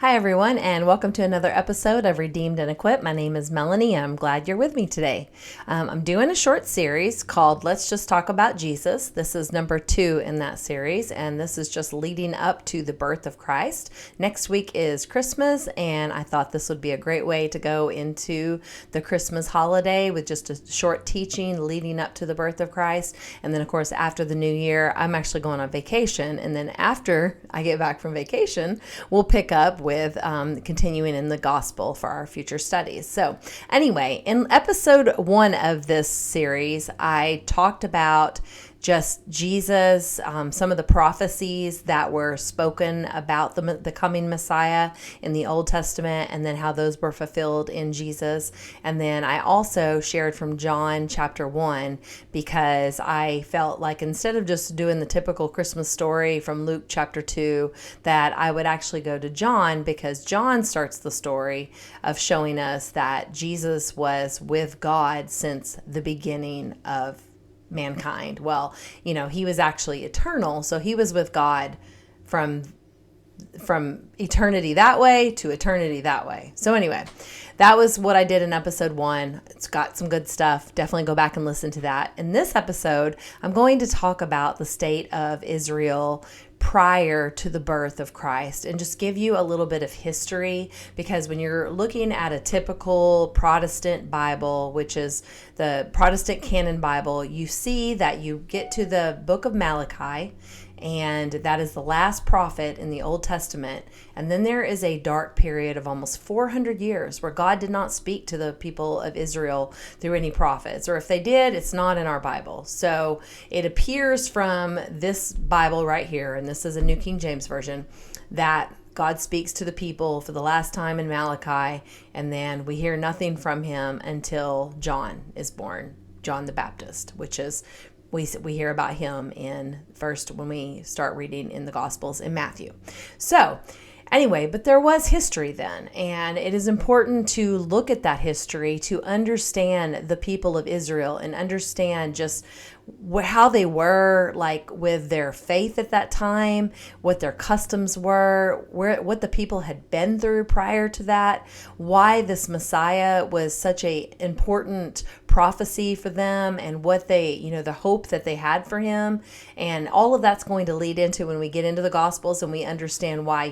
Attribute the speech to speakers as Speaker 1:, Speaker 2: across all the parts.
Speaker 1: Hi, everyone, and welcome to another episode of Redeemed and Equipped. My name is Melanie. I'm glad you're with me today. I'm doing a short series called Let's Just Talk About Jesus. This is number 2 in that series, and this is just leading up to the birth of Christ. Next week is Christmas, and I thought this would be a great way to go into the Christmas holiday with just a short teaching leading up to the birth of Christ. And then, of course, after the new year, I'm actually going on vacation. And then after I get back from vacation, we'll pick up with continuing in the gospel for our future studies. So anyway, in episode 1 of this series, I talked about just Jesus, some of the prophecies that were spoken about the coming Messiah in the Old Testament, and then how those were fulfilled in Jesus. And then I also shared from John chapter 1, because I felt like instead of just doing the typical Christmas story from Luke chapter 2, that I would actually go to John, because John starts the story of showing us that Jesus was with God since the beginning of mankind. Well, he was actually eternal, so he was with God from eternity that way to eternity that way. So anyway, that was what I did in episode 1. It's got some good stuff. Definitely go back and listen to that. In this episode, I'm going to talk about the state of Israel prior to the birth of Christ and just give you a little bit of history, because when you're looking at a typical Protestant Bible, which is the Protestant Canon Bible, you see that you get to the book of Malachi, and that is the last prophet in the Old Testament. And then there is a dark period of almost 400 years where God did not speak to the people of Israel through any prophets. Or if they did, it's not in our Bible. So it appears from this Bible right here, and this is a New King James Version, that God speaks to the people for the last time in Malachi, and then we hear nothing from him until John is born, John the Baptist, which is we hear about him in first when we start reading in the Gospels in Matthew. So anyway, but there was history then, and it is important to look at that history to understand the people of Israel and understand just how they were, like with their faith at that time, what their customs were, what the people had been through prior to that, why this Messiah was such a important prophecy for them, and what they, the hope that they had for him. And all of that's going to lead into when we get into the Gospels and we understand why,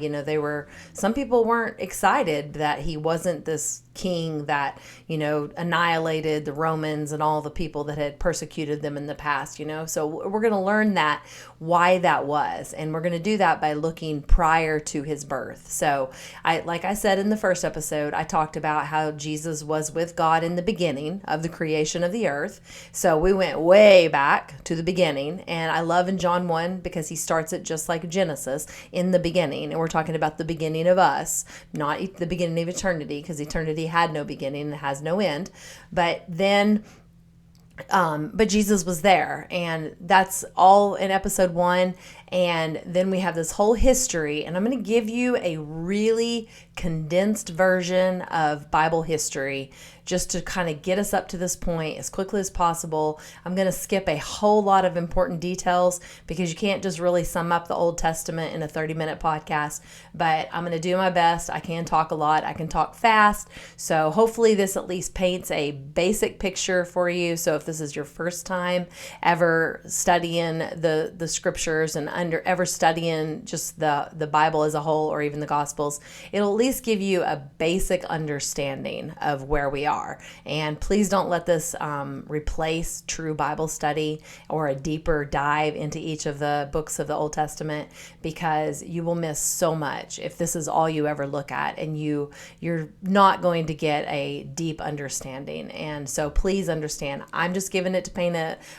Speaker 1: some people weren't excited that he wasn't this king that, annihilated the Romans and all the people that had persecuted them in the past, So we're going to learn why that was. And we're going to do that by looking prior to his birth. So like I said in the first episode, I talked about how Jesus was with God in the beginning of the creation of the earth. So we went way back to the beginning. And I love in John 1 because he starts it just like Genesis, in the beginning. And we're talking about the beginning of us, not the beginning of eternity, because eternity had no beginning and has no end. But Jesus was there, and that's all in episode 1. And then we have this whole history, and I'm going to give you a really condensed version of Bible history just to kind of get us up to this point as quickly as possible. I'm going to skip a whole lot of important details because you can't just really sum up the Old Testament in a 30-minute podcast, but I'm going to do my best. I can talk a lot. I can talk fast. So hopefully this at least paints a basic picture for you. So if this is your first time ever studying the scriptures and ever studying just the Bible as a whole, or even the Gospels, it'll at least give you a basic understanding of where we are. And please don't let this replace true Bible study or a deeper dive into each of the books of the Old Testament, because you will miss so much if this is all you ever look at, and you're not going to get a deep understanding. And so please understand, I'm just giving it to paint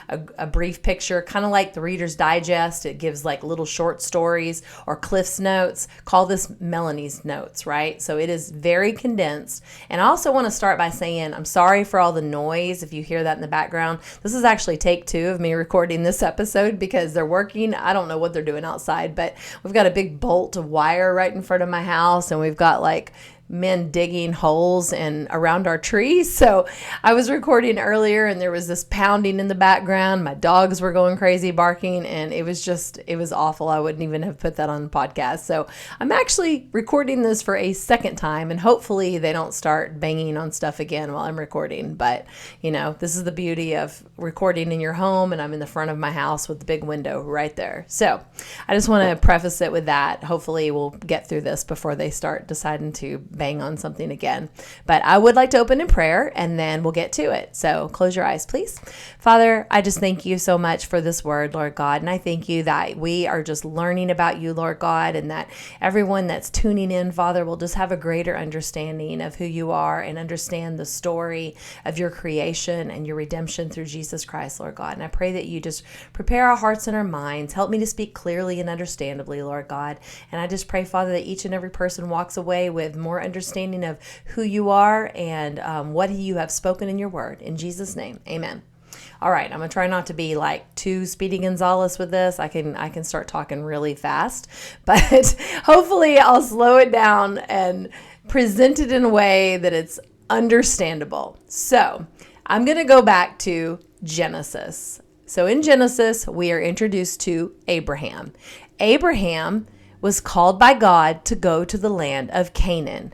Speaker 1: a brief picture, kind of like the Reader's Digest. It gives like little short stories or Cliff's Notes. Call this Melanie's Notes, right? So it is very condensed. And I also want to start by saying I'm sorry for all the noise if you hear that in the background. This is actually take 2 of me recording this episode because they're working. I don't know what they're doing outside, but we've got a big bolt of wire right in front of my house, and we've got like men digging holes and around our trees. So I was recording earlier and there was this pounding in the background. My dogs were going crazy barking, and it was awful. I wouldn't even have put that on the podcast. So I'm actually recording this for a second time, and hopefully they don't start banging on stuff again while I'm recording. But this is the beauty of recording in your home, and I'm in the front of my house with the big window right there. So I just want to preface it with that. Hopefully we'll get through this before they start deciding to bang on something again. But I would like to open in prayer, and then we'll get to it. So close your eyes, please. Father, I just thank you so much for this word, Lord God. And I thank you that we are just learning about you, Lord God, and that everyone that's tuning in, Father, will just have a greater understanding of who you are and understand the story of your creation and your redemption through Jesus Christ, Lord God. And I pray that you just prepare our hearts and our minds. Help me to speak clearly and understandably, Lord God. And I just pray, Father, that each and every person walks away with more understanding of who you are and what you have spoken in your word. In Jesus' name, amen. All right, I'm going to try not to be like too Speedy Gonzalez with this. I can start talking really fast, but hopefully I'll slow it down and present it in a way that it's understandable. So I'm going to go back to Genesis. So in Genesis, we are introduced to Abraham. Abraham was called by God to go to the land of Canaan.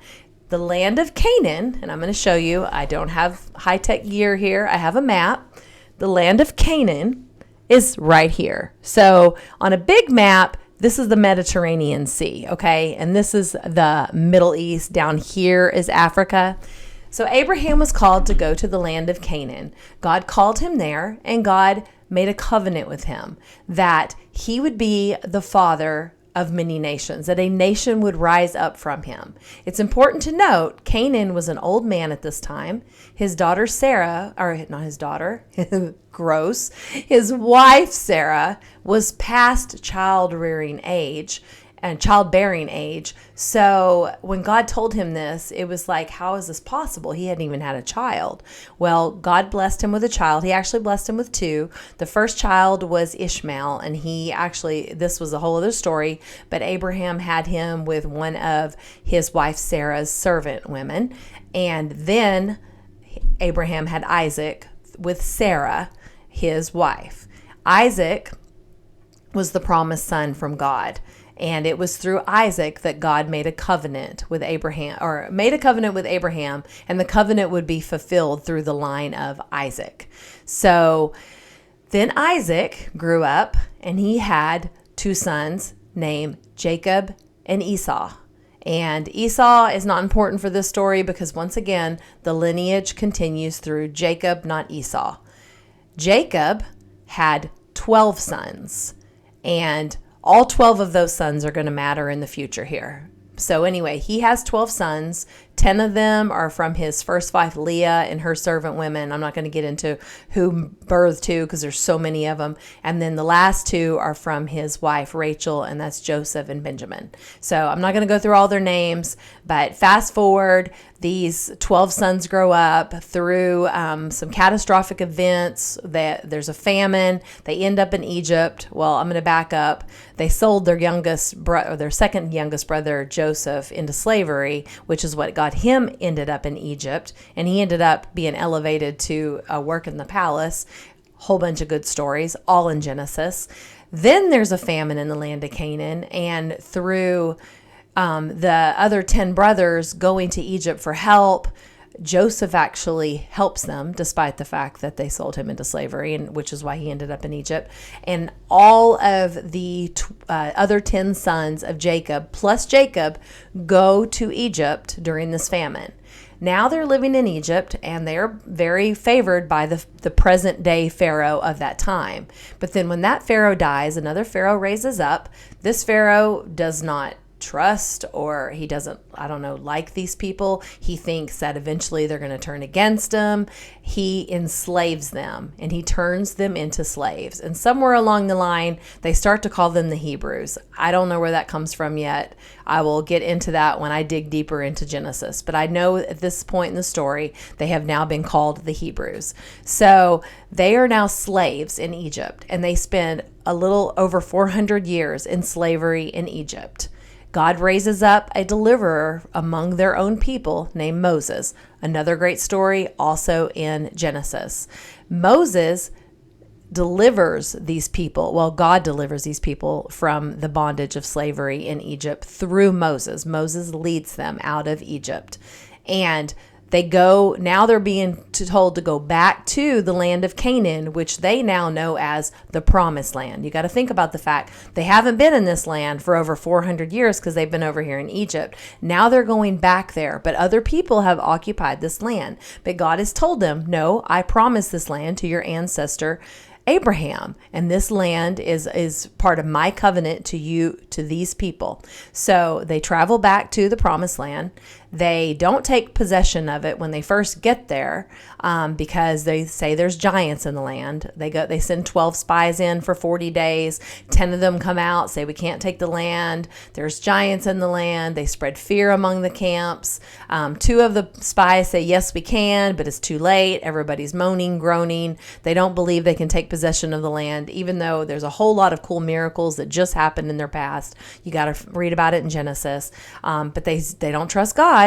Speaker 1: The land of Canaan, and I'm going to show you, I don't have high-tech gear here. I have a map. The land of Canaan is right here. So on a big map, this is the Mediterranean Sea, okay? And this is the Middle East. Down here is Africa. So Abraham was called to go to the land of Canaan. God called him there, and God made a covenant with him that he would be the father of many nations, that a nation would rise up from him. It's important to note, Canaan was an old man at this time. His daughter Sarah, or not his daughter, gross, his wife Sarah was past childbearing age. So when God told him this, it was like, how is this possible? He hadn't even had a child. Well, God blessed him with a child. He actually blessed him with two. The first child was Ishmael, and this was a whole other story, but Abraham had him with one of his wife Sarah's servant women. And then Abraham had Isaac with Sarah, his wife. Isaac was the promised son from God. And it was through Isaac that God made a covenant with Abraham, and the covenant would be fulfilled through the line of Isaac. So then Isaac grew up, and he had two sons named Jacob and Esau. And Esau is not important for this story because, once again, the lineage continues through Jacob, not Esau. Jacob had 12 sons, and all 12 of those sons are going to matter in the future here. So anyway, he has 12 sons. 10 of them are from his first wife, Leah, and her servant women. I'm not going to get into who birthed who because there's so many of them. And then the last two are from his wife, Rachel, and that's Joseph and Benjamin. So I'm not going to go through all their names, but fast forward, these 12 sons grow up through some catastrophic events. There's a famine. They end up in Egypt. Well, I'm going to back up. They sold their second youngest brother, Joseph, into slavery, which is what got him ended up in Egypt. And he ended up being elevated to work in the palace. Whole bunch of good stories, all in Genesis. Then there's a famine in the land of Canaan, and through the other 10 brothers going to Egypt for help, Joseph actually helps them despite the fact that they sold him into slavery, and which is why he ended up in Egypt. And all of the other 10 sons of Jacob, plus Jacob, go to Egypt during this famine. Now they're living in Egypt, and they're very favored by the present day Pharaoh of that time. But then when that Pharaoh dies, another Pharaoh raises up. This Pharaoh does not trust, or he doesn't, like these people. He thinks that eventually they're going to turn against him. He enslaves them, and he turns them into slaves. And somewhere along the line, they start to call them the Hebrews. I don't know where that comes from yet. I will get into that when I dig deeper into Genesis. But I know at this point in the story, they have now been called the Hebrews. So they are now slaves in Egypt, and they spend a little over 400 years in slavery in Egypt. God raises up a deliverer among their own people named Moses. Another great story also in Genesis. Moses delivers these people. Well, God delivers these people from the bondage of slavery in Egypt through Moses. Moses leads them out of Egypt. And now they're being told to go back to the land of Canaan, which they now know as the promised land. You got to think about the fact they haven't been in this land for over 400 years because they've been over here in Egypt. Now they're going back there, but other people have occupied this land. But God has told them, no, I promised this land to your ancestor Abraham, and this land is part of my covenant to you, to these people. So they travel back to the promised land. They don't take possession of it when they first get there because they say there's giants in the land. They send 12 spies in for 40 days. 10 of them come out, say we can't take the land. There's giants in the land. They spread fear among the camps. 2 of the spies say yes we can, but it's too late. Everybody's moaning, groaning. They don't believe they can take possession of the land, even though there's a whole lot of cool miracles that just happened in their past. You got to read about it in Genesis. But they don't trust God,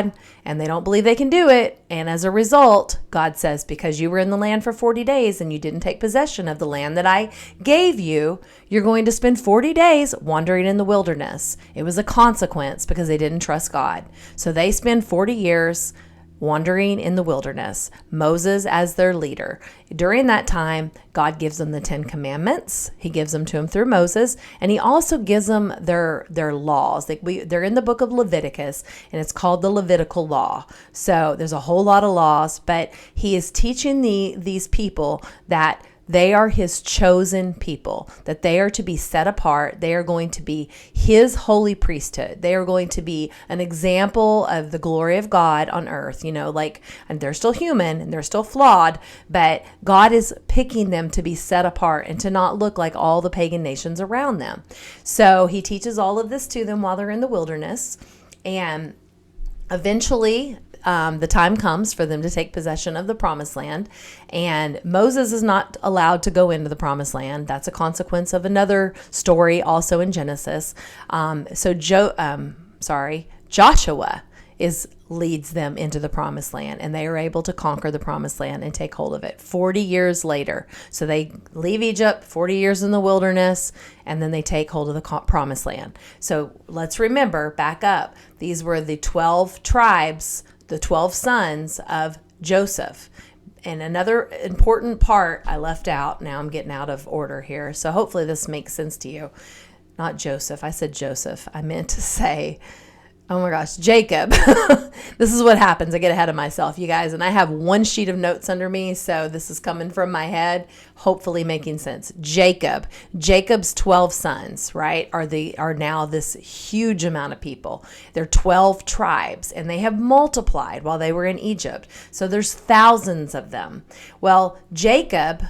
Speaker 1: and they don't believe they can do it. And as a result, God says, because you were in the land for 40 days and you didn't take possession of the land that I gave you, you're going to spend 40 days wandering in the wilderness. It was a consequence because they didn't trust God. So they spend 40 years wandering in the wilderness, Moses as their leader. During that time, God gives them the 10 Commandments. He gives them to them through Moses, and he also gives them their laws. They're in the book of Leviticus, and it's called the Levitical law. So there's a whole lot of laws, but he is teaching these people that they are his chosen people, that they are to be set apart. They are going to be his holy priesthood. They are going to be an example of the glory of God on earth, and they're still human and they're still flawed, but God is picking them to be set apart and to not look like all the pagan nations around them. So he teaches all of this to them while they're in the wilderness, and eventually the time comes for them to take possession of the promised land, and Moses is not allowed to go into the promised land. That's a consequence of another story also in Genesis. Joshua leads them into the promised land, and they are able to conquer the promised land and take hold of it 40 years later. So they leave Egypt, 40 years in the wilderness, and then they take hold of the promised land. So let's remember, back up, these were the 12 tribes, the 12 sons of Joseph. And another important part I left out, now I'm getting out of order here, so hopefully this makes sense to you. Not Joseph, I said Joseph. I meant to say, oh my gosh, Jacob. This is what happens. I get ahead of myself, you guys. And I have one sheet of notes under me, so this is coming from my head, hopefully making sense. Jacob's 12 sons, right, are now this huge amount of people. They're 12 tribes, and they have multiplied while they were in Egypt. So there's thousands of them. Well, Jacob,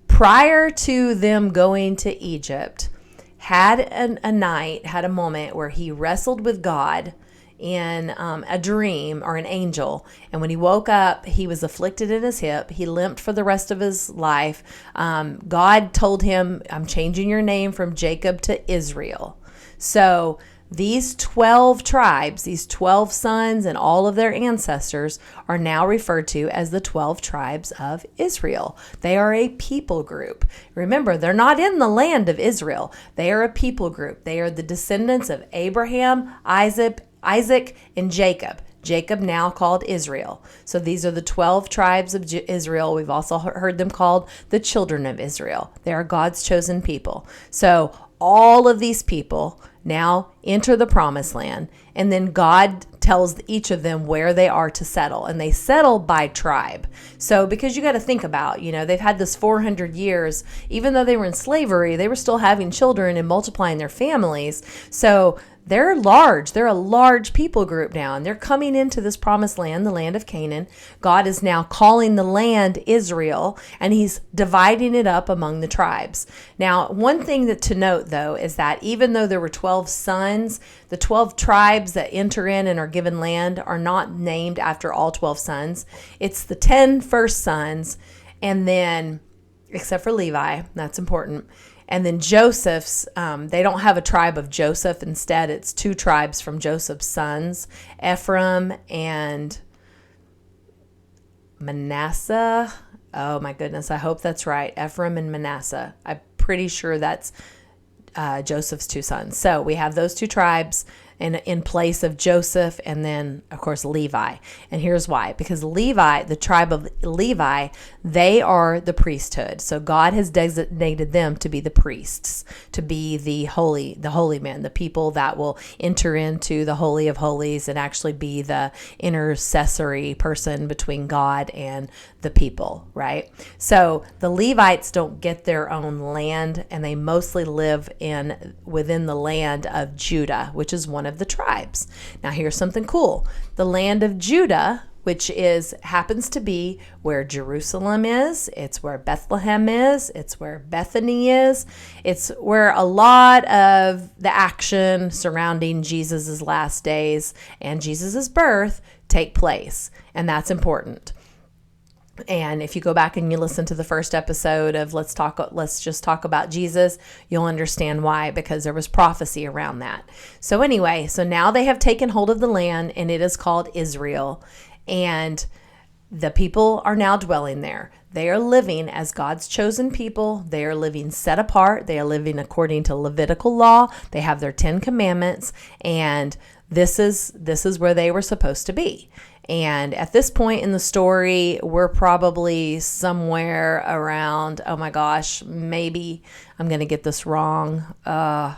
Speaker 1: prior to them going to Egypt, had a moment where he wrestled with God in a dream, or an angel. And when he woke up, he was afflicted in his hip. He limped for the rest of his life. God told him, I'm changing your name from Jacob to Israel. So these 12 tribes, these 12 sons and all of their ancestors are now referred to as the 12 tribes of Israel. They are a people group. Remember, they're not in the land of Israel. They are a people group. They are the descendants of Abraham, Isaac, and Jacob. Jacob now called Israel. So these are the 12 tribes of Israel. We've also heard them called the children of Israel. They are God's chosen people. So all of these people now enter the promised land, and then God tells each of them where they are to settle, and they settle by tribe. So because you got to think about, they've had this 400 years, even though they were in slavery, they were still having children and multiplying their families. So they're large. They're a large people group now, and they're coming into this promised land, the land of Canaan. God is now calling the land Israel, and he's dividing it up among the tribes. Now, one thing to note, though, is that even though there were 12 sons, the 12 tribes that enter in and are given land are not named after all 12 sons. It's the 10 first sons, and then, except for Levi, that's important. And then Joseph's, they don't have a tribe of Joseph. Instead, it's two tribes from Joseph's sons, Ephraim and Manasseh. Oh my goodness, I hope that's right. Ephraim and Manasseh. I'm pretty sure that's Joseph's two sons. So we have those two tribes in place of Joseph, and then of course Levi. And here's why: because Levi, the tribe of Levi, they are the priesthood. So God has designated them to be the priests, to be the holy men, the people that will enter into the Holy of Holies and actually be the intercessory person between God and the people, right? So the Levites don't get their own land, and they mostly live within the land of Judah, which is one of the tribes. Now here's something cool. The land of Judah, which happens to be where Jerusalem is, it's where Bethlehem is, it's where Bethany is, it's where a lot of the action surrounding Jesus's last days and Jesus's birth take place, and that's important. And if you go back and you listen to the first episode of Let's Just Talk About Jesus, you'll understand why, because there was prophecy around that. So anyway, so now they have taken hold of the land, and it is called Israel. And the people are now dwelling there. They are living as God's chosen people. They are living set apart. They are living according to Levitical law. They have their 10 commandments, and this is where they were supposed to be. And at this point in the story, we're probably somewhere around, oh my gosh, maybe I'm going to get this wrong. I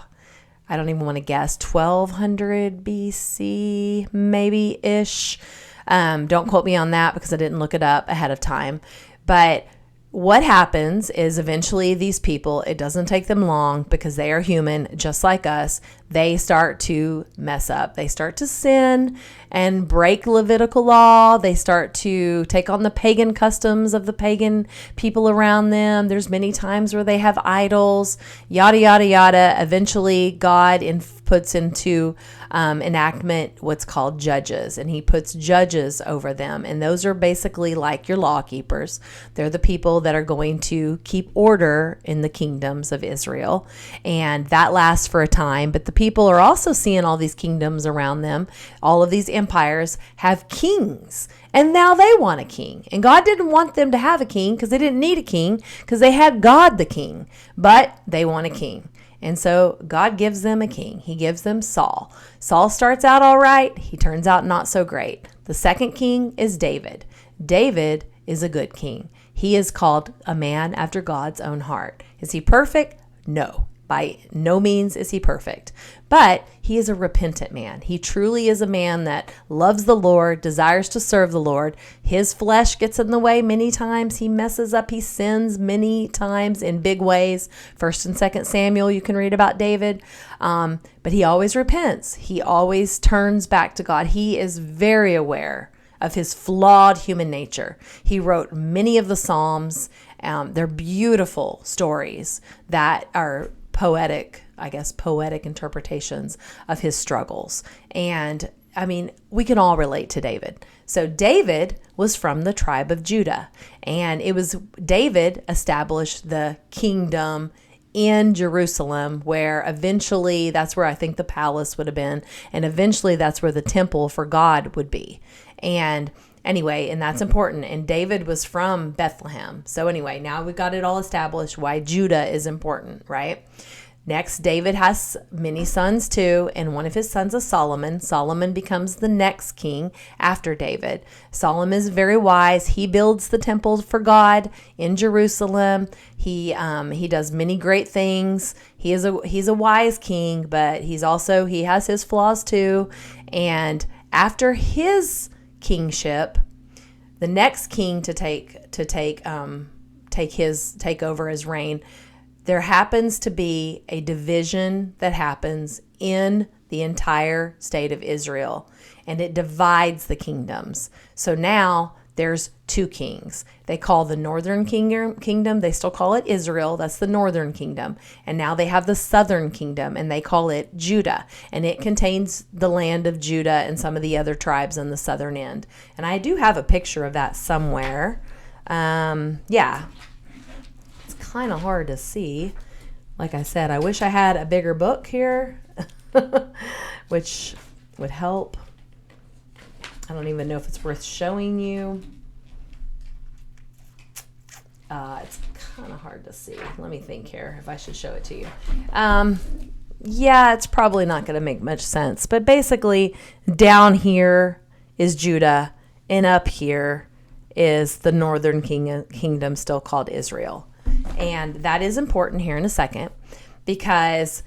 Speaker 1: don't even want to guess, 1200 BC, maybe-ish. Don't quote me on that because I didn't look it up ahead of time. But what happens is eventually these people, it doesn't take them long because they are human just like us. They start to mess up. They start to sin and break Levitical law. They start to take on the pagan customs of the pagan people around them. There's many times where they have idols, yada, yada, yada. Eventually, God puts into enactment what's called judges, and he puts judges over them. And those are basically like your law keepers. They're the people that are going to keep order in the kingdoms of Israel. And that lasts for a time, but the people are also seeing all these kingdoms around them. All of these empires have kings, and now they want a king. And God didn't want them to have a king because they didn't need a king because they had God the king, but they want a king. And so God gives them a king. He gives them Saul. Saul starts out all right. He turns out not so great. The second king is David. David is a good king. He is called a man after God's own heart. Is he perfect? No. By no means is he perfect, but he is a repentant man. He truly is a man that loves the Lord, desires to serve the Lord. His flesh gets in the way many times. He messes up. He sins many times in big ways. 1st and 2nd Samuel, you can read about David. But he always repents. He always turns back to God. He is very aware of his flawed human nature. He wrote many of the Psalms. They're beautiful stories that are poetic interpretations of his struggles. And I mean, we can all relate to David. So David was from the tribe of Judah, and it was David established the kingdom in Jerusalem, where eventually that's where I think the palace would have been, and eventually that's where the temple for God would be. And anyway, and that's important. And David was from Bethlehem. So anyway, now we've got it all established why Judah is important, right? Next, David has many sons too, and one of his sons is Solomon. Solomon becomes the next king after David. Solomon is very wise. He builds the temple for God in Jerusalem. He does many great things. He's a wise king, but he has his flaws too. And after his kingship, the next king to take over his reign, there happens to be a division that happens in the entire state of Israel, and it divides the kingdoms. So now there's two kings. They call the northern kingdom, they still call it Israel, that's the northern kingdom. And now they have the southern kingdom, and they call it Judah. And it contains the land of Judah and some of the other tribes on the southern end. And I do have a picture of that somewhere. It's kind of hard to see. Like I said, I wish I had a bigger book here, which would help. I don't even know if it's worth showing you. It's kind of hard to see. Let me think here if I should show it to you. Yeah, it's probably not going to make much sense. But basically, down here is Judah, and up here is the northern kingdom, still called Israel. And that is important here in a second, because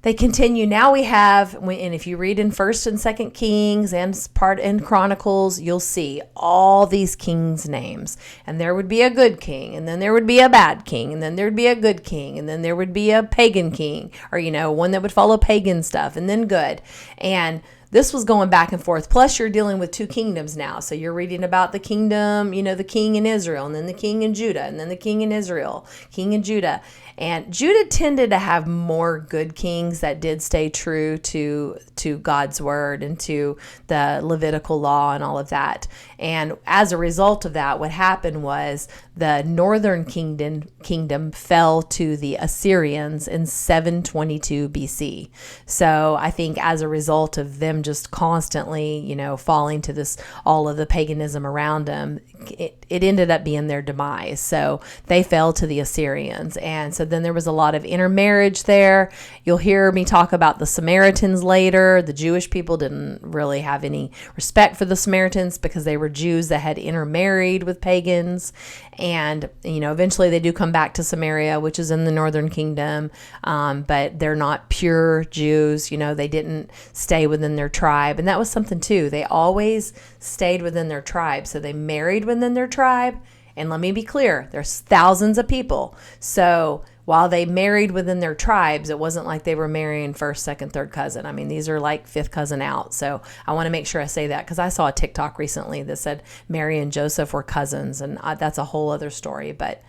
Speaker 1: they continue. Now we have, and if you read in 1st and 2nd Kings and part in Chronicles, you'll see all these kings' names. And there would be a good king, and then there would be a bad king, and then there would be a good king, and then there would be a pagan king, or, one that would follow pagan stuff, and then good. And this was going back and forth. Plus, you're dealing with 2 kingdoms now. So you're reading about the kingdom, the king in Israel, and then the king in Judah, and then the king in Israel, king in Judah. And Judah tended to have more good kings that did stay true to God's word and to the Levitical law and all of that. And as a result of that, what happened was the northern kingdom fell to the Assyrians in 722 BC. So I think as a result of them just constantly, falling to this, all of the paganism around them, it ended up being their demise. So they fell to the Assyrians. And so then there was a lot of intermarriage there. You'll hear me talk about the Samaritans later. The Jewish people didn't really have any respect for the Samaritans because they were Jews that had intermarried with pagans. And, eventually they do come back to Samaria, which is in the northern kingdom. But they're not pure Jews. They didn't stay within their tribe. And that was something too. They always stayed within their tribe. So they married within their tribe. And let me be clear, there's thousands of people. So while they married within their tribes, it wasn't like they were marrying first, second, third cousin. I mean, these are like fifth cousin out. So I want to make sure I say that, because I saw a TikTok recently that said Mary and Joseph were cousins, and that's a whole other story. But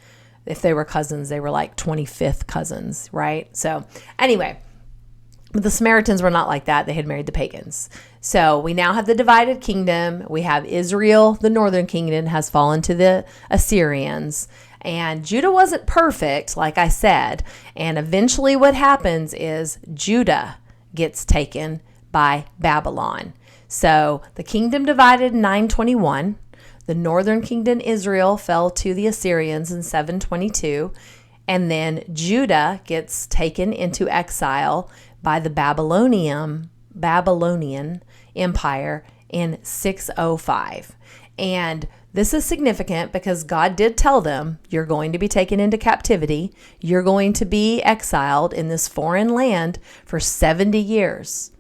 Speaker 1: if they were cousins, they were like 25th cousins, right? So anyway, but the Samaritans were not like that. They had married the pagans. So we now have the divided kingdom. We have Israel, the northern kingdom, has fallen to the Assyrians. And Judah wasn't perfect, like I said. And eventually what happens is Judah gets taken by Babylon. So the kingdom divided in 921. The northern kingdom, Israel, fell to the Assyrians in 722. And then Judah gets taken into exile by the Babylonian Empire in 605. And this is significant because God did tell them, you're going to be taken into captivity. You're going to be exiled in this foreign land for 70 years.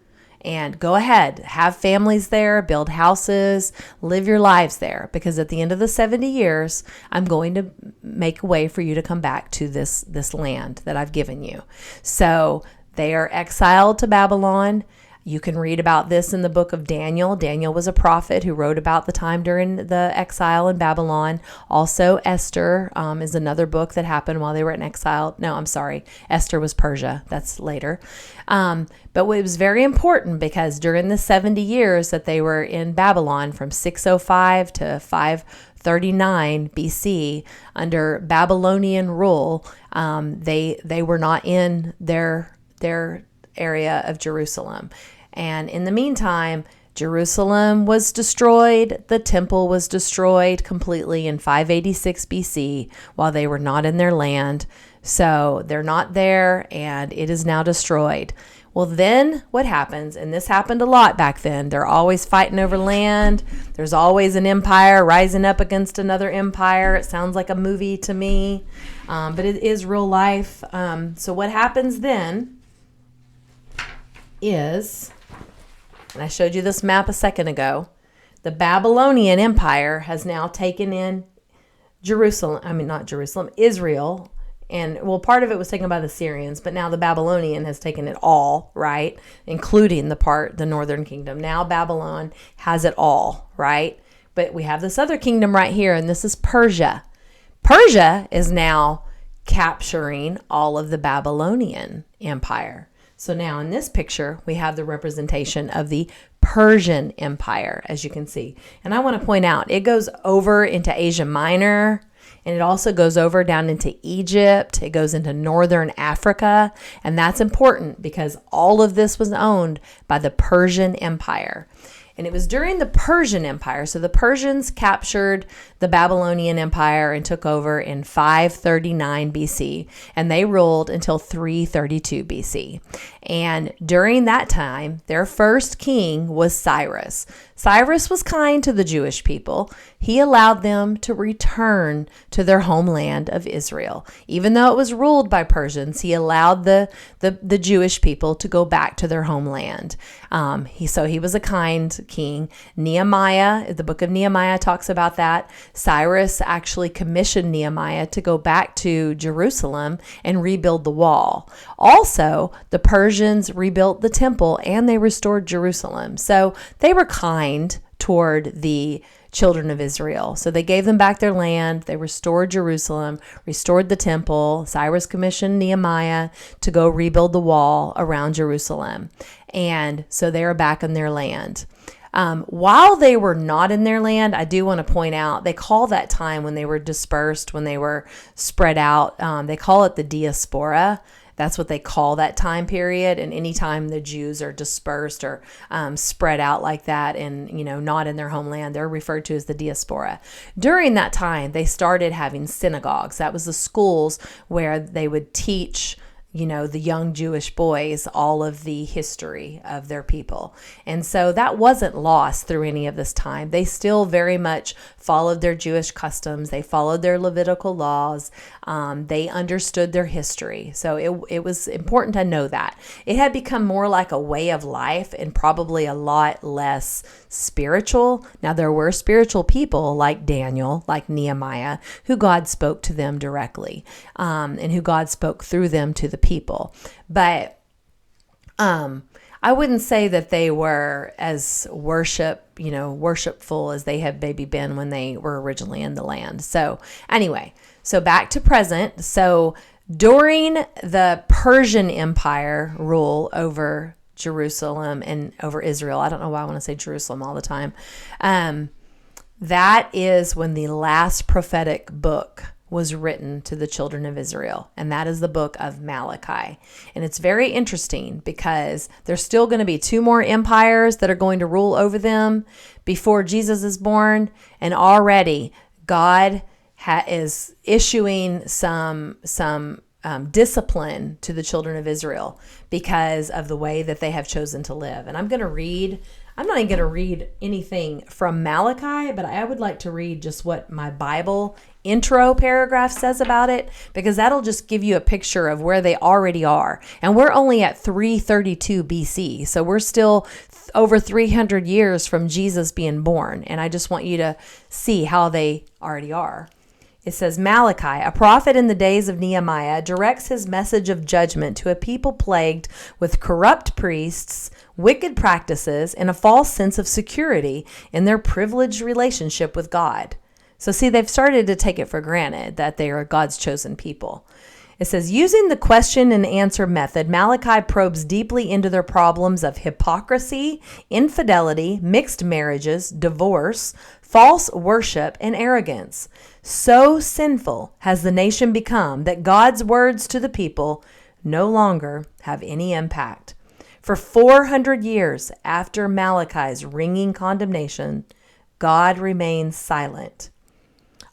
Speaker 1: And go ahead, have families there, build houses, live your lives there. Because at the end of the 70 years, I'm going to make a way for you to come back to this land that I've given you. So they are exiled to Babylon. You can read about this in the book of Daniel. Daniel was a prophet who wrote about the time during the exile in Babylon. Also, Esther is another book that happened while they were in exile. No, I'm sorry. Esther was Persia. That's later. But it was very important because during the 70 years that they were in Babylon, from 605 to 539 BC, under Babylonian rule, they were not in their area of Jerusalem. And in the meantime, Jerusalem was destroyed. The temple was destroyed completely in 586 BC while they were not in their land. So they're not there, and it is now destroyed. Well, then what happens, and this happened a lot back then, they're always fighting over land. There's always an empire rising up against another empire. It sounds like a movie to me, but it is real life. So what happens then is, and I showed you this map a second ago, the Babylonian Empire has now taken in Israel. And well, part of it was taken by the Syrians, but now the Babylonian has taken it all, right? Including the northern kingdom. Now Babylon has it all, right? But we have this other kingdom right here, and this is Persia. Persia is now capturing all of the Babylonian Empire. So now in this picture, we have the representation of the Persian Empire, as you can see. And I want to point out, it goes over into Asia Minor. And it also goes over down into Egypt. It goes into northern Africa. And that's important because all of this was owned by the Persian Empire. And it was during the Persian Empire. So the Persians captured the Babylonian Empire and took over in 539 BC. And they ruled until 332 BC. And during that time, their first king was Cyrus. Cyrus was kind to the Jewish people. He allowed them to return to their homeland of Israel. Even though it was ruled by Persians, he allowed the Jewish people to go back to their homeland. He was a kind king. Nehemiah, the book of Nehemiah talks about that. Cyrus actually commissioned Nehemiah to go back to Jerusalem and rebuild the wall. Also, the Persians rebuilt the temple and they restored Jerusalem. So they were kind toward the children of Israel. So they gave them back their land. They restored Jerusalem, restored the temple. Cyrus commissioned Nehemiah to go rebuild the wall around Jerusalem. And so they are back in their land. While they were not in their land, I do want to point out, they call that time when they were dispersed, when they were spread out, they call it the diaspora. That's what they call that time period. And anytime the Jews are dispersed or spread out like that and, not in their homeland, they're referred to as the diaspora. During that time, they started having synagogues. That was the schools where they would teach the young Jewish boys all of the history of their people. And so that wasn't lost through any of this time. They still very much followed their Jewish customs. They followed their Levitical laws. They understood their history. So it was important to know that. It had become more like a way of life and probably a lot less spiritual. Now, there were spiritual people like Daniel, like Nehemiah, who God spoke to them directly, and who God spoke through them to the people. But I wouldn't say that they were as worshipful as they had maybe been when they were originally in the land. So anyway, so back to present. So during the Persian Empire rule over Jerusalem and over Israel, I don't know why I want to say Jerusalem all the time. That is when the last prophetic book was written to the children of Israel, and that is the book of Malachi. And it's very interesting because there's still going to be 2 more empires that are going to rule over them before Jesus is born, and already God is issuing some discipline to the children of Israel because of the way that they have chosen to live. And I'm not even going to read anything from Malachi, but I would like to read just what my Bible intro paragraph says about it, because that'll just give you a picture of where they already are. And we're only at 332 BC. So we're still over 300 years from Jesus being born. And I just want you to see how they already are. It says, Malachi, a prophet in the days of Nehemiah, directs his message of judgment to a people plagued with corrupt priests, wicked practices, and a false sense of security in their privileged relationship with God. So see, they've started to take it for granted that they are God's chosen people. It says, using the question and answer method, Malachi probes deeply into their problems of hypocrisy, infidelity, mixed marriages, divorce, false worship, and arrogance. So sinful has the nation become that God's words to the people no longer have any impact. For 400 years after Malachi's ringing condemnation, God remains silent.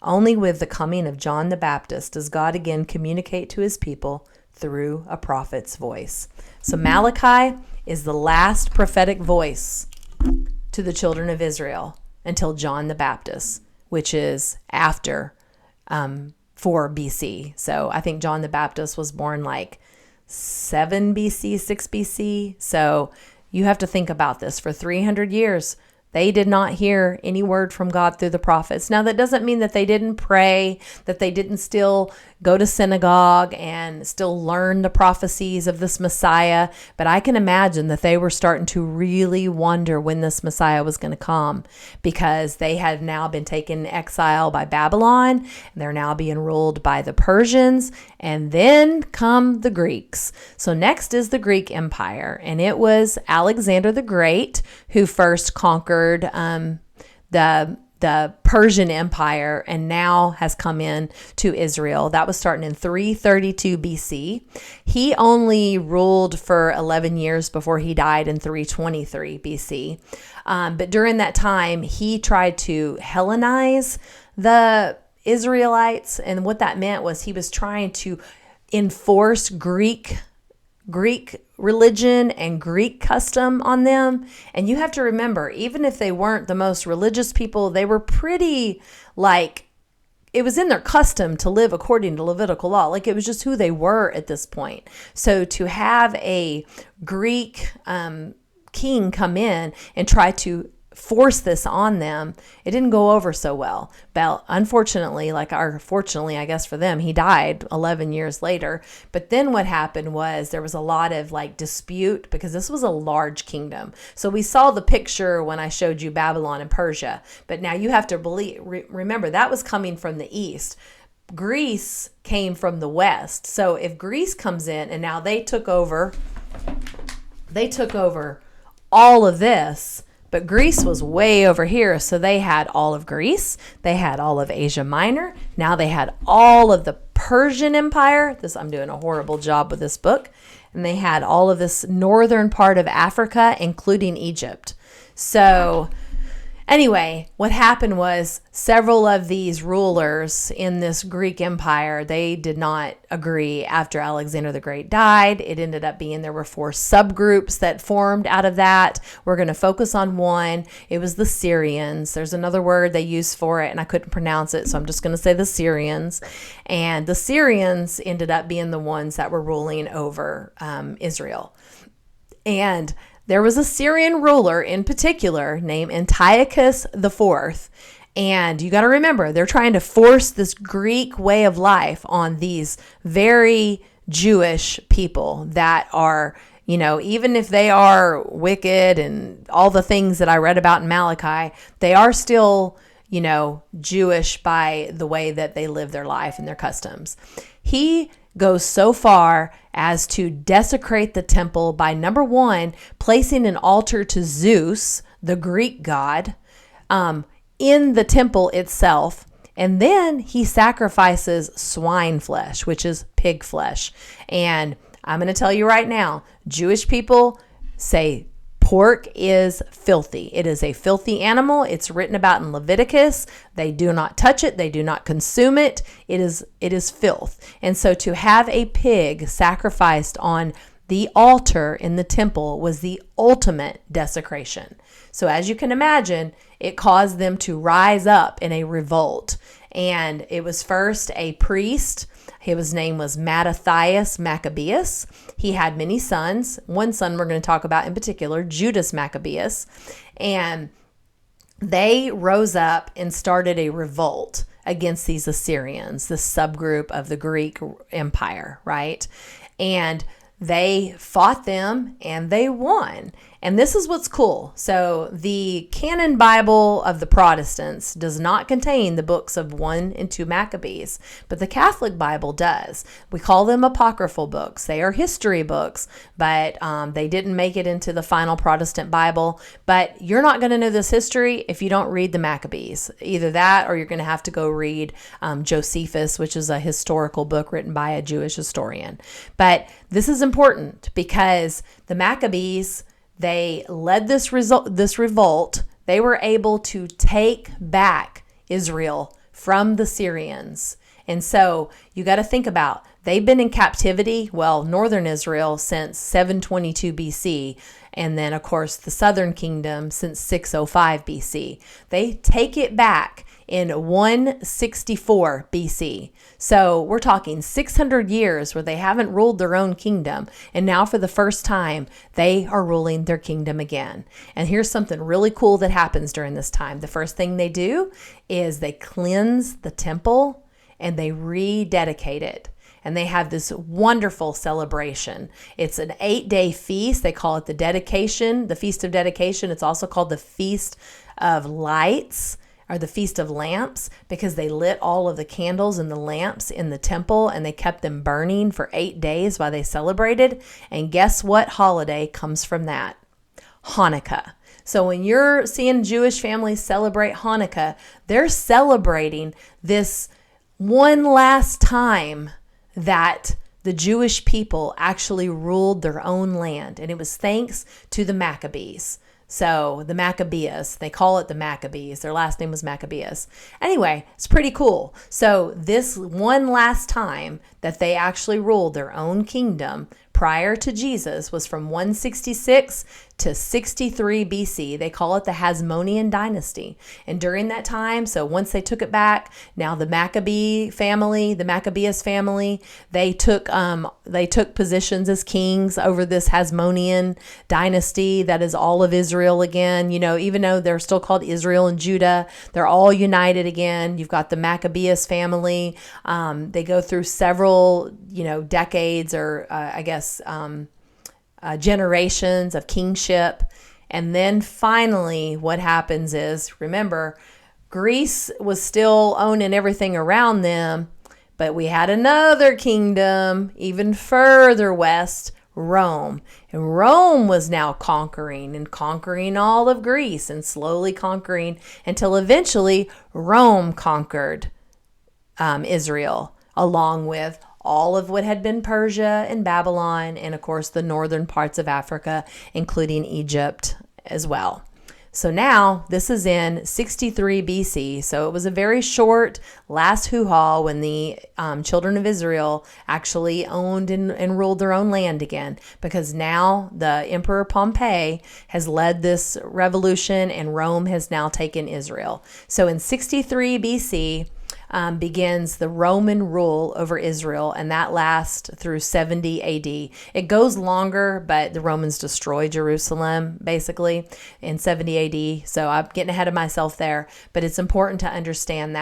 Speaker 1: Only with the coming of John the Baptist does God again communicate to his people through a prophet's voice. So Malachi is the last prophetic voice to the children of Israel until John the Baptist, which is after 4 BC. So I think John the Baptist was born like 7 BC, 6 BC. So you have to think about this. For 300 years, they did not hear any word from God through the prophets. Now, that doesn't mean that they didn't pray, that they didn't still go to synagogue and still learn the prophecies of this Messiah. But I can imagine that they were starting to really wonder when this Messiah was going to come, because they had now been taken in exile by Babylon, and they're now being ruled by the Persians, and then come the Greeks. So next is the Greek Empire, and it was Alexander the Great who first conquered the Persian Empire and now has come in to Israel. That was starting in 332 BC. He only ruled for 11 years before he died in 323 BC. But during that time, he tried to Hellenize the Israelites. And what that meant was he was trying to enforce Greek religion and Greek custom on them. And you have to remember, even if they weren't the most religious people, they were pretty it was in their custom to live according to Levitical law. It was just who they were at this point. So to have a Greek king come in and try to force this on them, it didn't go over so well. But unfortunately, fortunately, I guess for them, he died 11 years later. But then what happened was there was a lot of dispute because this was a large kingdom. So we saw the picture when I showed you Babylon and Persia. But now you have to remember that was coming from the east. Greece came from the west. So if Greece comes in and now they took over all of this, but Greece was way over here, so they had all of Greece. They had all of Asia Minor. Now they had all of the Persian Empire. I'm doing a horrible job with this book. And they had all of this northern part of Africa, including Egypt. So anyway, what happened was several of these rulers in this Greek empire, they did not agree after Alexander the Great died. It ended up being there were 4 subgroups that formed out of that. We're going to focus on one. It was the Syrians. There's another word they used for it, and I couldn't pronounce it, so I'm just going to say the Syrians. And the Syrians ended up being the ones that were ruling over Israel. And there was a Syrian ruler in particular named Antiochus IV. And you got to remember, they're trying to force this Greek way of life on these very Jewish people that are, even if they are wicked and all the things that I read about in Malachi, they are still, Jewish by the way that they live their life and their customs. He goes so far as to desecrate the temple by, number one, placing an altar to Zeus, the Greek god, in the temple itself. And then he sacrifices swine flesh, which is pig flesh. And I'm going to tell you right now, Jewish people say pork is filthy. It is a filthy animal. It's written about in Leviticus. They do not touch it. They do not consume it. It is filth. And so to have a pig sacrificed on the altar in the temple was the ultimate desecration. So as you can imagine, it caused them to rise up in a revolt. And it was first a priest. His name was Mattathias Maccabeus. He had many sons. One son we're going to talk about in particular, Judas Maccabeus. And they rose up and started a revolt against these Assyrians, the subgroup of the Greek Empire, right? And they fought them and they won. And this is what's cool. So the canon Bible of the Protestants does not contain the books of 1 and 2 Maccabees, but the Catholic Bible does. We call them apocryphal books. They are history books, but they didn't make it into the final Protestant Bible. But you're not going to know this history if you don't read the Maccabees. Either that or you're going to have to go read Josephus, which is a historical book written by a Jewish historian. But this is important because the Maccabees, they led this revolt. They were able to take back Israel from the Syrians. And so you got to think about, they've been in captivity, northern Israel since 722 BC. And then, of course, the southern kingdom since 605 BC. They take it back in 164 BC. So we're talking 600 years where they haven't ruled their own kingdom. And now for the first time, they are ruling their kingdom again. And here's something really cool that happens during this time. The first thing they do is they cleanse the temple and they rededicate it. And they have this wonderful celebration. It's an 8-day feast. They call it the dedication, the Feast of Dedication. It's also called the Feast of Lights, or the Feast of Lamps, because they lit all of the candles and the lamps in the temple and they kept them burning for 8 days while they celebrated. And guess what holiday comes from that? Hanukkah. So when you're seeing Jewish families celebrate Hanukkah, they're celebrating this one last time that the Jewish people actually ruled their own land. And it was thanks to the Maccabees. So the Maccabees, they call it the Maccabees. Their last name was Maccabees. Anyway, it's pretty cool. So this one last time that they actually ruled their own kingdom prior to Jesus was from 166 to 63 BC. They call it the Hasmonean dynasty. And during that time, so once they took it back, now the Maccabees family, they took positions as kings over this Hasmonean dynasty that is all of Israel again. You know, even though they're still called Israel and Judah, they're all united again. You've got the Maccabees family. They go through several, decades or generations of kingship. And then finally what happens is, remember, Greece was still owning everything around them, but we had another kingdom even further west, Rome. And Rome was now conquering all of Greece and slowly conquering until eventually Rome conquered Israel, along with all of what had been Persia and Babylon, and of course the northern parts of Africa, including Egypt as well. So now this is in 63 BC. So it was a very short last hoo-ha when the children of Israel actually owned and ruled their own land again, because now the Emperor Pompey has led this revolution and Rome has now taken Israel. So in 63 BC, begins the Roman rule over Israel, and that lasts through 70 AD. It goes longer, but the Romans destroyed Jerusalem basically in 70 AD. So I'm getting ahead of myself there, but it's important to understand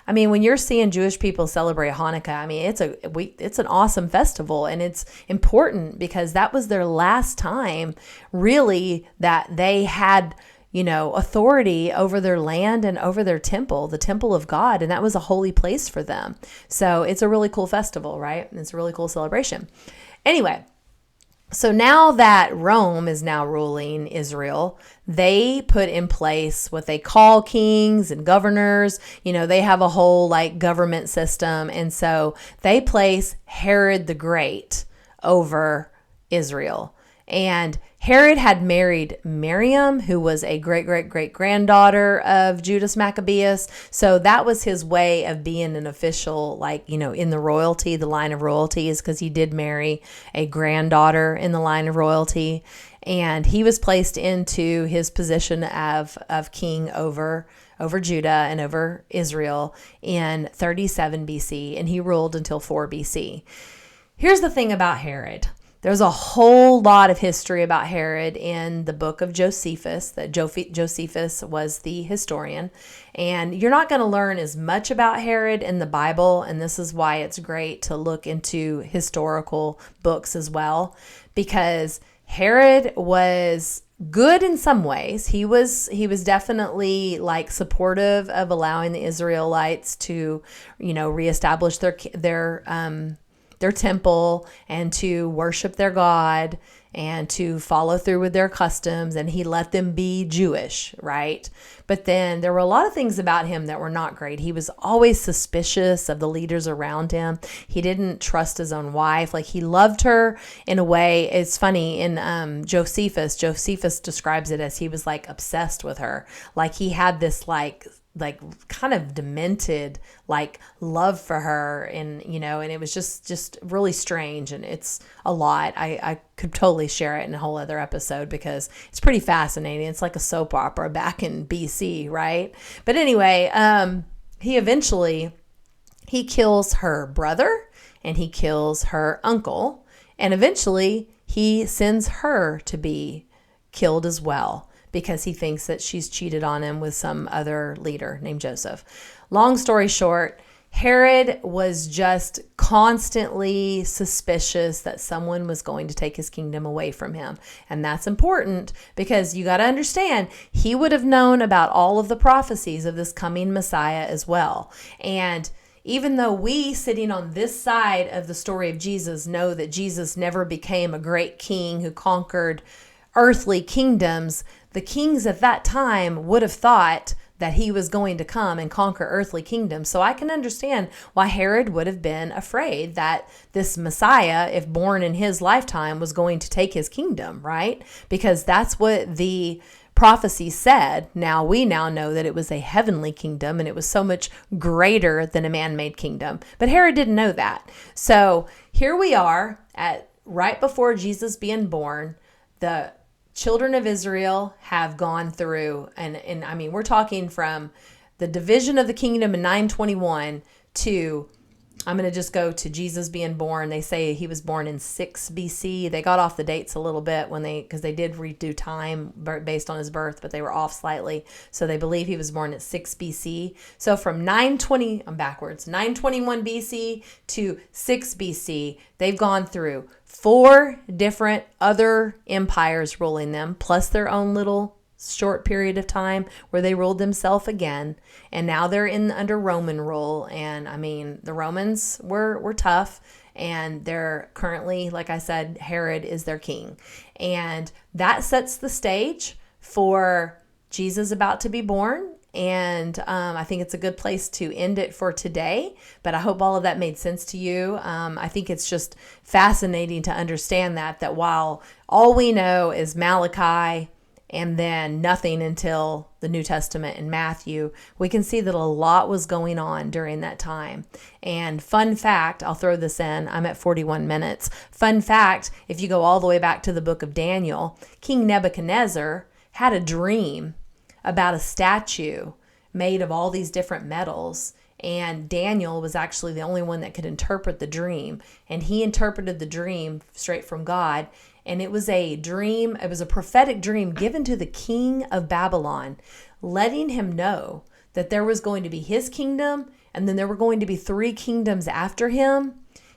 Speaker 1: when you're seeing Jewish people celebrate Hanukkah, it's an awesome festival, and it's important because that was their last time really that they had authority over their land and over their temple, the temple of God. And that was a holy place for them. So it's a really cool festival, right? And it's a really cool celebration. Anyway, so now that Rome is now ruling Israel, they put in place what they call kings and governors. They have a whole government system. And so they place Herod the Great over Israel. And Herod had married Miriam, who was a great-great-great-granddaughter of Judas Maccabeus. So that was his way of being an official, in the royalty, the line of royalty, is because he did marry a granddaughter in the line of royalty. And he was placed into his position of king over Judah and over Israel in 37 BC, and he ruled until 4 BC. Here's the thing about Herod. There's a whole lot of history about Herod in the book of Josephus, that Josephus was the historian. And you're not going to learn as much about Herod in the Bible, and this is why it's great to look into historical books as well, because Herod was good in some ways. He was definitely supportive of allowing the Israelites to, reestablish their temple and to worship their God and to follow through with their customs, and he let them be Jewish, right? But then there were a lot of things about him that were not great. He was always suspicious of the leaders around him. He didn't trust his own wife. He loved her in a way. It's funny, in Josephus describes it as he was obsessed with her. He had this kind of demented love for her, and and it was just really strange, and it's a lot. I could totally share it in a whole other episode because it's pretty fascinating. It's like a soap opera back in BC, right? But anyway, he kills her brother and he kills her uncle, and eventually he sends her to be killed as well, because he thinks that she's cheated on him with some other leader named Joseph. Long story short, Herod was just constantly suspicious that someone was going to take his kingdom away from him. And that's important because you got to understand, he would have known about all of the prophecies of this coming Messiah as well. And even though we sitting on this side of the story of Jesus know that Jesus never became a great king who conquered earthly kingdoms, the kings at that time would have thought that he was going to come and conquer earthly kingdoms. So I can understand why Herod would have been afraid that this Messiah, if born in his lifetime, was going to take his kingdom, right? Because that's what the prophecy said. Now we know that it was a heavenly kingdom and it was so much greater than a man-made kingdom. But Herod didn't know that. So here we are at right before Jesus being born. The children of Israel have gone through, and I mean, we're talking from the division of the kingdom in 921 to, I'm going to just go to Jesus being born. They say he was born in 6 BC. They got off the dates a little bit because they did redo time based on his birth, but they were off slightly. So they believe he was born at 6 BC. So from 921 BC to 6 BC, they've gone through 4 different other empires ruling them, plus their own little short period of time where they ruled themselves again. And now they're under Roman rule. And I mean, the Romans were tough. And they're currently, like I said, Herod is their king. And that sets the stage for Jesus about to be born. And I think it's a good place to end it for today. But I hope all of that made sense to you. I think it's just fascinating to understand that while all we know is Malachi and then nothing until the New Testament and Matthew, we can see that a lot was going on during that time. And fun fact, I'll throw this in, I'm at 41 minutes. Fun fact, if you go all the way back to the book of Daniel, King Nebuchadnezzar had a dream about a statue made of all these different metals. And Daniel was actually the only one that could interpret the dream. And he interpreted the dream straight from God. And it was a dream, it was a prophetic dream given to the king of Babylon, letting him know that there was going to be his kingdom, and then there were going to be 3 kingdoms after him,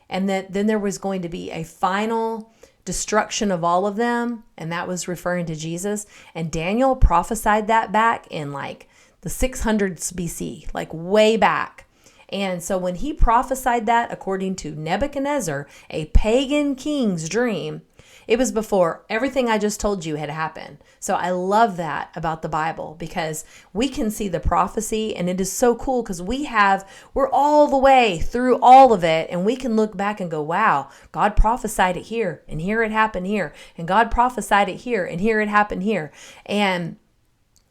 Speaker 1: and that then there was going to be a final destruction of all of them, and that was referring to Jesus. And Daniel prophesied that back in like the 600s BC, like way back. And so when he prophesied that, according to Nebuchadnezzar, a pagan king's dream, it was before everything I just told you had happened. So I love that about the Bible, because we can see the prophecy, and it is so cool because we're all the way through all of it, and we can look back and go, wow, God prophesied it here, and here it happened here, and God prophesied it here, and here it happened here. And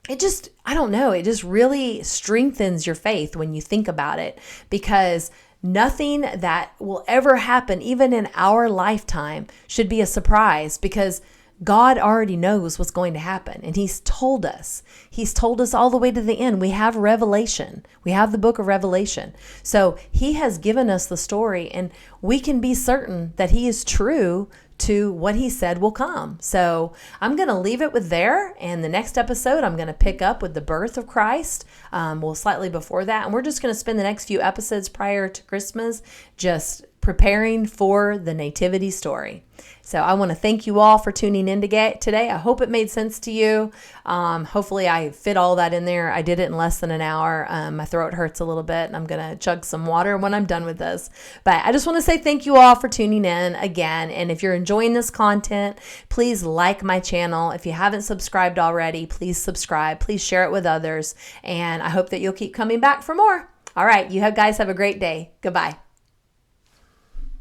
Speaker 1: it just, I don't know, it just really strengthens your faith when you think about it, because nothing that will ever happen, even in our lifetime, should be a surprise, because God already knows what's going to happen. And He's told us. He's told us all the way to the end. We have Revelation. We have the book of Revelation. So He has given us the story, and we can be certain that He is true to what He said will come. So I'm going to leave it with there. And the next episode, I'm going to pick up with the birth of Christ. Well, slightly before that. And we're just going to spend the next few episodes prior to Christmas just preparing for the nativity story. So I want to thank you all for tuning in today. I hope it made sense to you. Hopefully I fit all that in there. I did it in less than an hour. My throat hurts a little bit, and I'm going to chug some water when I'm done with this. But I just want to say thank you all for tuning in again. And if you're enjoying this content, please like my channel. If you haven't subscribed already, please subscribe. Please share it with others. And I hope that you'll keep coming back for more. All right. You guys have a great day. Goodbye.